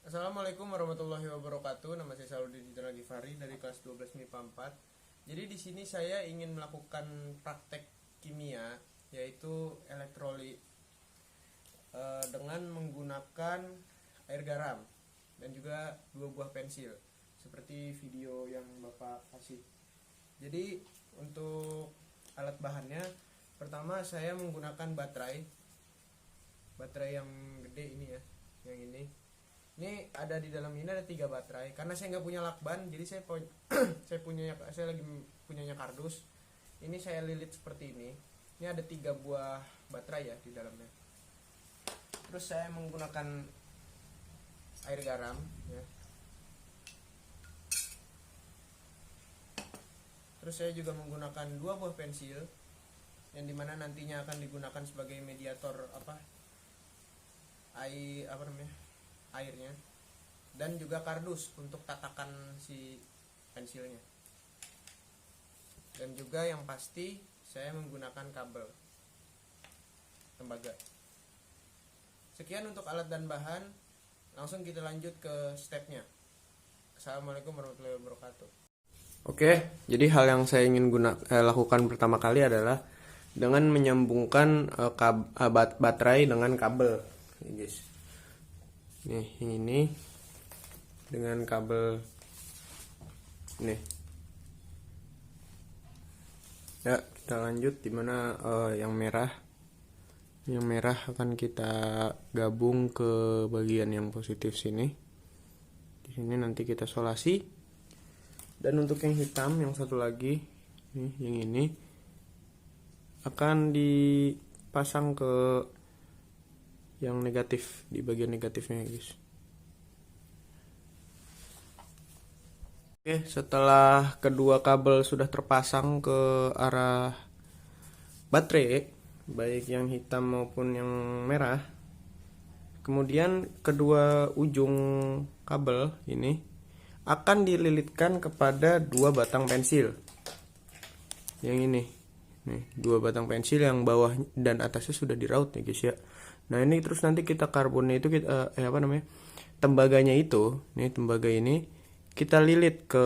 Assalamualaikum warahmatullahi wabarakatuh. Nama saya Saludin Gifari dari kelas 12 MIPA 4. Jadi di sini saya ingin melakukan praktek kimia yaitu elektrolit dengan menggunakan air garam dan juga 2 buah pensil seperti video yang Bapak kasih. Jadi untuk alat bahannya, pertama saya menggunakan baterai yang gede ini ya, yang ini. Ini ada di dalam ini ada 3 baterai. Karena saya nggak punya lakban, jadi saya lagi punyanya kardus. Ini saya lilit seperti ini. Ini ada 3 buah baterai ya di dalamnya. Terus saya menggunakan air garam ya. Terus saya juga menggunakan 2 buah pensil yang dimana nantinya akan digunakan sebagai mediator airnya, dan juga kardus untuk tatakan si pensilnya. Dan juga yang pasti saya menggunakan kabel tembaga. Sekian untuk alat dan bahan. Langsung kita lanjut ke stepnya. Assalamualaikum warahmatullahi wabarakatuh. Oke, jadi hal yang saya ingin lakukan pertama kali adalah dengan menyambungkan baterai dengan kabel, guys. Nih, yang ini dengan kabel nih. Ya, kita lanjut dimana yang merah akan kita gabung ke bagian yang positif sini. Di sini nanti kita solasi. Dan untuk yang hitam yang satu lagi nih, yang ini akan dipasang ke yang negatif, di bagian negatifnya guys. Oke, setelah kedua kabel sudah terpasang ke arah baterai, baik yang hitam maupun yang merah, kemudian kedua ujung kabel ini akan dililitkan kepada 2 batang pensil. Yang ini nih, 2 batang pensil yang bawah dan atasnya sudah diraut nih guys ya. Nah, ini terus nanti kita karbonnya itu kita tembaganya itu, nih tembaga ini kita lilit ke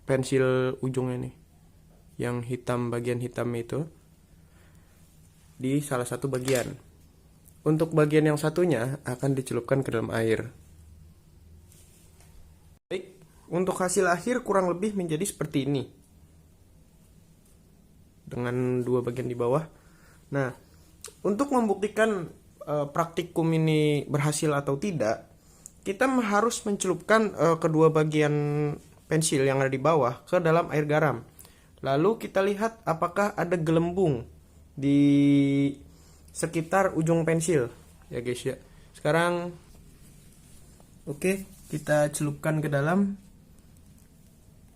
pensil ujungnya nih. Yang hitam, bagian hitam itu di salah satu bagian. Untuk bagian yang satunya akan dicelupkan ke dalam air. Baik, untuk hasil akhir kurang lebih menjadi seperti ini. Dengan 2 bagian di bawah. Nah, untuk membuktikan praktikum ini berhasil atau tidak, kita harus mencelupkan kedua bagian pensil yang ada di bawah ke dalam air garam. Lalu kita lihat apakah ada gelembung di sekitar ujung pensil ya guys ya. Sekarang oke, kita celupkan ke dalam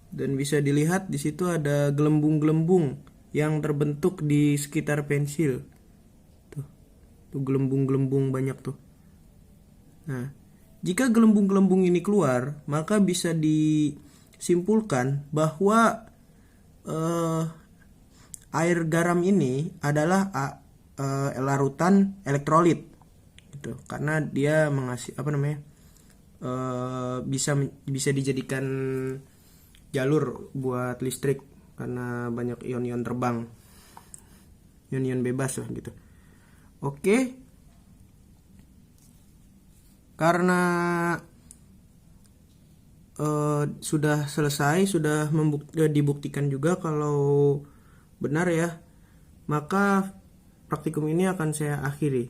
dan bisa dilihat di situ ada gelembung-gelembung yang terbentuk di sekitar pensil. Tuh gelembung-gelembung banyak tuh. Nah, jika gelembung-gelembung ini keluar, maka bisa disimpulkan bahwa air garam ini adalah larutan elektrolit, gitu. Karena dia bisa dijadikan jalur buat listrik karena banyak ion-ion terbang, ion-ion bebas lah gitu. Oke, karena sudah selesai, sudah dibuktikan juga kalau benar ya, maka praktikum ini akan saya akhiri.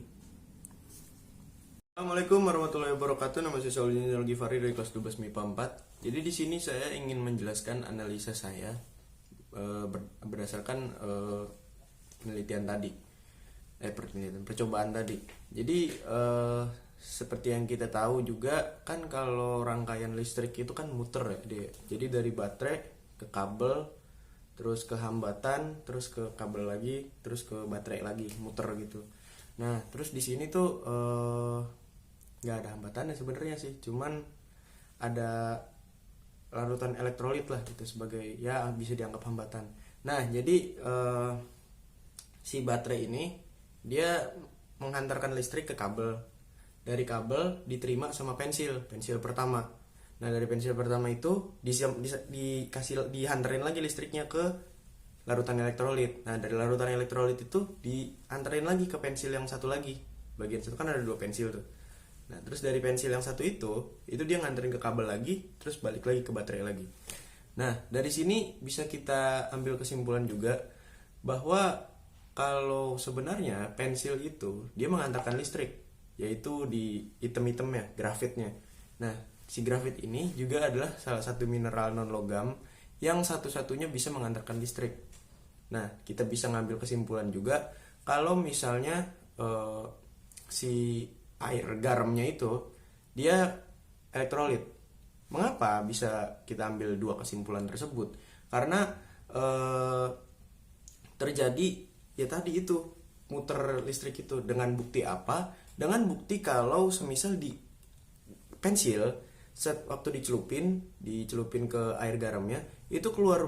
Assalamualaikum warahmatullahi wabarakatuh. Nama saya Saludin Gifari dari kelas 12 MIPA 4. Jadi di sini saya ingin menjelaskan analisa saya berdasarkan penelitian tadi. Percobaan tadi. Jadi seperti yang kita tahu juga kan, kalau rangkaian listrik itu kan muter ya dia. Jadi dari baterai ke kabel, terus ke hambatan, terus ke kabel lagi, terus ke baterai lagi, muter gitu. Nah, terus di sini tuh nggak ada hambatannya sebenarnya sih, cuman ada larutan elektrolit lah gitu sebagai ya bisa dianggap hambatan. Nah, jadi si baterai ini dia menghantarkan listrik ke kabel. dari kabel diterima sama pensil pertama. Nah dari pensil pertama itu dihantarin lagi listriknya ke larutan elektrolit. Nah dari larutan elektrolit itu diantarin lagi ke pensil yang satu lagi. Bagian satu kan ada 2 pensil tuh. Nah terus dari pensil yang satu itu dia nganterin ke kabel lagi, terus balik lagi ke baterai lagi. Nah dari sini bisa kita ambil kesimpulan juga bahwa kalau sebenarnya pensil itu dia mengantarkan listrik, yaitu di item-itemnya, grafitnya. Nah si grafit ini juga adalah salah satu mineral non logam yang satu-satunya bisa mengantarkan listrik. Nah kita bisa ngambil kesimpulan juga kalau misalnya si air garamnya itu dia elektrolit. Mengapa bisa kita ambil 2 kesimpulan tersebut? Karena terjadi ya tadi itu muter listrik itu dengan bukti apa? Dengan bukti kalau semisal di pensil waktu dicelupin ke air garamnya itu keluar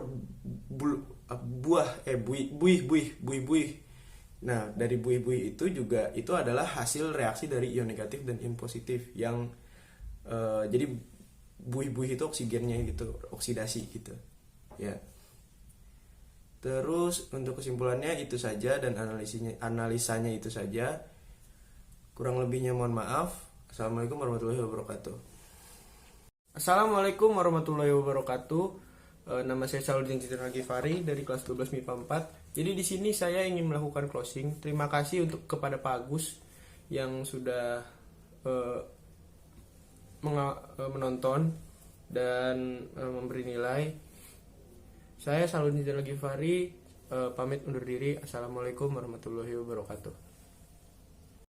buih. Nah dari buih-buih itu juga itu adalah hasil reaksi dari ion negatif dan ion positif yang jadi buih-buih itu oksigennya gitu, oksidasi gitu ya. Terus untuk kesimpulannya itu saja dan analisanya itu saja. Kurang lebihnya mohon maaf. Assalamualaikum warahmatullahi wabarakatuh. Assalamualaikum warahmatullahi wabarakatuh. Nama saya Saluddin Citra Gifari dari kelas 12 MIPA 4. Jadi di sini saya ingin melakukan closing. Terima kasih kepada Pak Agus yang sudah menonton dan memberi nilai. Saya Saluddin Citra Gifari pamit undur diri. Assalamualaikum warahmatullahi wabarakatuh.